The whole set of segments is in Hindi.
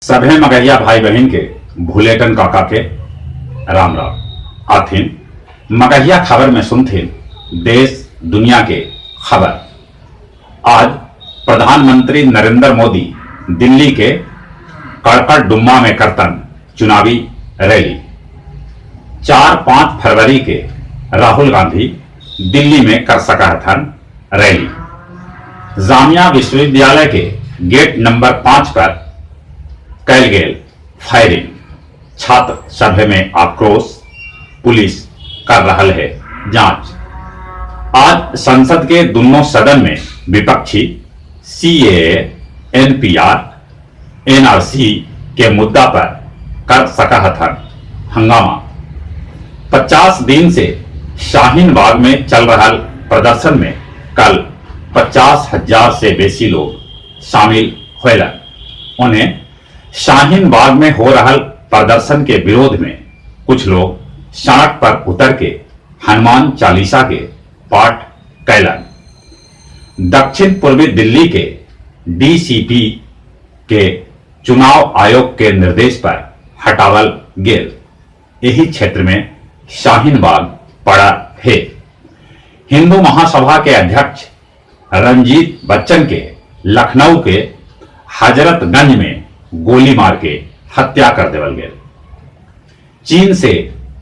सभे मगहिया भाई बहन के भूलेटन काका के राम राम आथिन मगहिया खबर में सुनथिन देश दुनिया के खबर। आज प्रधानमंत्री नरेंद्र मोदी दिल्ली के कड़कड़डुम्मा में करतन चुनावी रैली। 4-5 फरवरी के राहुल गांधी दिल्ली में कर सका थन रैली। जामिया विश्वविद्यालय के गेट नंबर 5 पर कैल गेल फायरिंग, छात्र सभा में आक्रोश, पुलिस कर रहल है जांच। आज संसद के दोनों सदन में विपक्षी सीएए, एनपीआर, एनआरसी के मुद्दा पर कर सका हथन हंगामा। 50 दिन से शाहीन बाग में चल रहा प्रदर्शन में कल 50,000 से बेसी लोग शामिल हुएलन। उन्हें शाहीन बाग में हो रहा प्रदर्शन के विरोध में कुछ लोग सड़क पर उतर के हनुमान चालीसा के पाठ कैलन। दक्षिण पूर्वी दिल्ली के डीसीपी के चुनाव आयोग के निर्देश पर हटावल गेल। यही क्षेत्र में शाहीन बाग पड़ा है। हिंदू महासभा के अध्यक्ष रंजीत बच्चन के लखनऊ के हजरतगंज में गोली मार के हत्या कर देवल गए। चीन से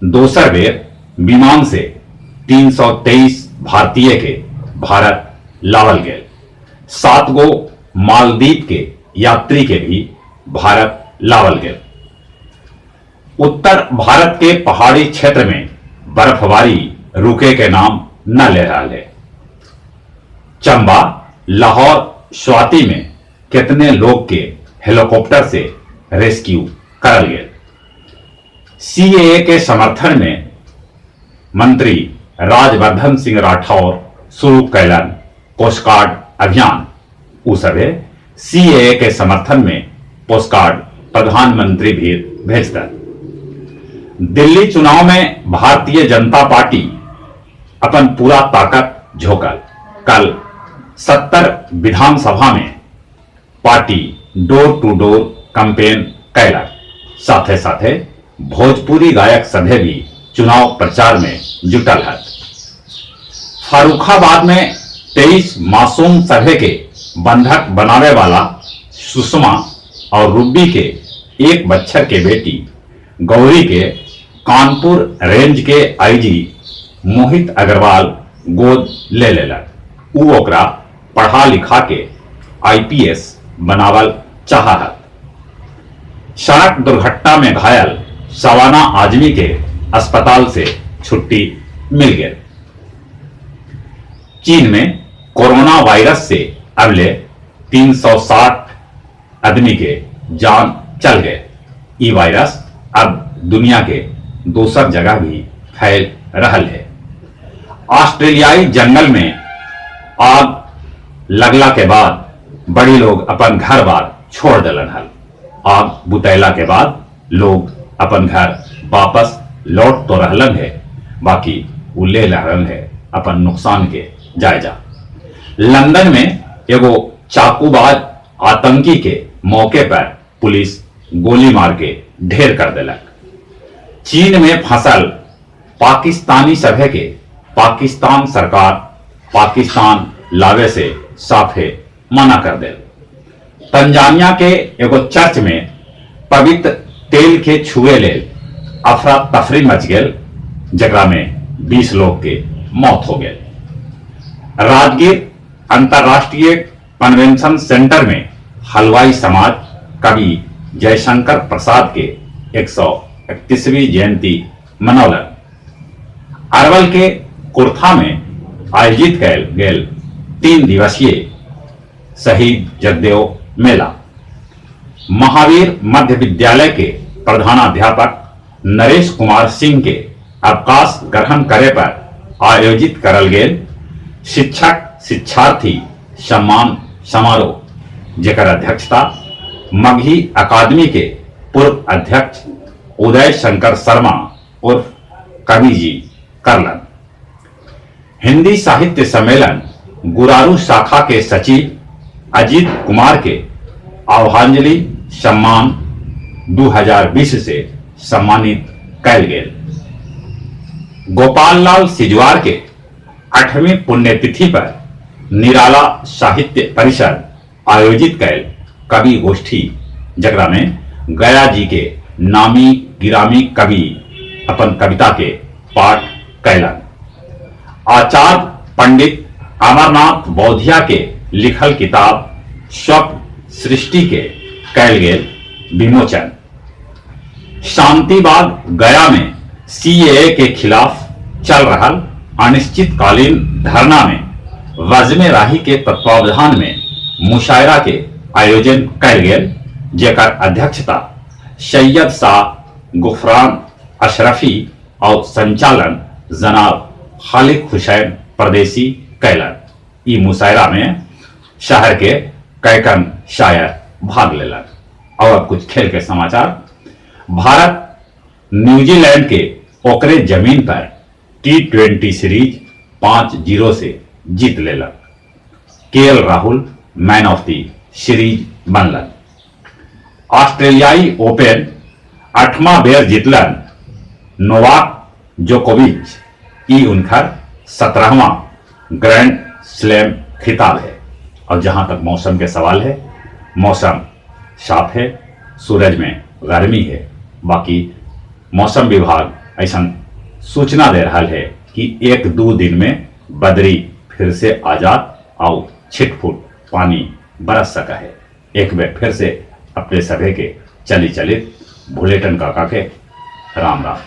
दोसर बेर विमान से 323 भारतीय के भारत लावल गए। 7 गो मालदीव के यात्री के भी भारत लावल गए। उत्तर भारत के पहाड़ी क्षेत्र में बर्फबारी रुके के नाम न ले रहा है। चंबा, लाहौर, स्वाति में कितने लोग के हेलीकॉप्टर से रेस्क्यू करल गए। सीएए के समर्थन में मंत्री राजवर्धन सिंह राठौर शुरू कैलन पोस्टकार्ड अभियान। उस सीएए के समर्थन में पोस्टकार्ड प्रधानमंत्री भी भेजतन। दिल्ली चुनाव में भारतीय जनता पार्टी अपन पूरा ताकत झोंकल। कल 70 विधानसभा में party door to door campaign कैलक। साथे साथे भोजपुरी गायक सभे भी चुनाव प्रचार में जुटल है। फर्रुखाबाद में 23 मासूम सभे के बंधक बनावे वाला सुषमा और रूबी के 1 बच्चर के बेटी गौरी के कानपुर रेंज के आईजी मोहित अग्रवाल गोद ले लेलक। उ ओकरा पढ़ा लिखा के आईपीएस बनावल चाहत। सड़क दुर्घटना में घायल सवाना आजमी के अस्पताल से छुट्टी मिल गई। चीन में कोरोना वायरस से अबले 360 आदमी के जान चल गए। ये वायरस अब दुनिया के दूसर जगह भी फैल रहल है। ऑस्ट्रेलियाई जंगल में आग लगला के बाद बड़ी लोग अपन घर बार छोड़ दिलन हल। आग बुतैला के बाद लोग अपन घर वापस लौट तो रहलन है, बाकी वो ले रहलन है अपन नुकसान के जायजा। लंदन में एगो चाकूबाज आतंकी के मौके पर पुलिस गोली मार के ढेर कर दिलक। चीन में फंसल पाकिस्तानी सभे के पाकिस्तान सरकार पाकिस्तान लावे से साफे मना कर दे। तंजानिया के एगो चर्च में पवित्र तेल के छुए ले अफरा तफरी मच गए, जगह में 20 लोग के मौत हो गए। राजगीर अंतरराष्ट्रीय कन्वेंशन सेंटर में हलवाई समाज कवि जयशंकर प्रसाद के 131वीं जयंती मनौलन। अरवल के कुर्था में आयोजित कैल गेल 3 दिवसीय शहीद जगदेव मेला। महावीर मध्य विद्यालय के प्रधानाध्यापक नरेश कुमार सिंह के अवकाश ग्रहण करे पर आयोजित करल गेल शिक्षक शिक्षार्थी सम्मान समारोह, जेकर अध्यक्षता मगही अकादमी के पूर्व अध्यक्ष उदय शंकर शर्मा उर्फ कवि जी करलन। हिंदी साहित्य सम्मेलन गुरारू शाखा के सचिव अजीत कुमार के आह्वांजलि सम्मान 2020 से सम्मानित कैल गेल। गोपाल लाल सिजवार के 8वीं पुण्यतिथि पर निराला साहित्य परिषद आयोजित कैल कवि गोष्ठी, जकरा में गया जी के नामी गिरामी कवि अपन कविता के पाठ कैलन। आचार्य पंडित अमरनाथ बौधिया के लिखल किताब स्वप्न सृष्टि के कैल गेल विमोचन। शांतिबाग गया में सीएए के खिलाफ चल रहा अनिश्चितकालीन धरना में वज़्म राही के तत्वावधान में मुशायरा के आयोजन कैल गेल, जेकर अध्यक्षता सैयद शाह गुफरान अशरफी और संचालन जनाब खालिद हुसैन परदेसी कैलन। ई मुशायरा में शहर के कैकन शायर भाग लेलन। और अब कुछ खेल के समाचार। भारत न्यूजीलैंड के ओकरे जमीन पर T20 सीरीज 5-0 से जीत लेलक। KL Rahul man of the series बनलन। ऑस्ट्रेलियाई ओपन 8वां बेर जीतलन नोवाक जोकोविच। ई उनकर 17वां ग्रैंड स्लैम खिताब है। और जहां तक मौसम के सवाल है, मौसम साफ है, सूरज में गर्मी है। बाकी मौसम विभाग ऐसा सूचना दे रहा है कि 1-2 दिन में बदरी फिर से आजाद और छिटफुट पानी बरस सका है। एक बार फिर से अपने सभे के चलित बुलेटिन काका के राम राम।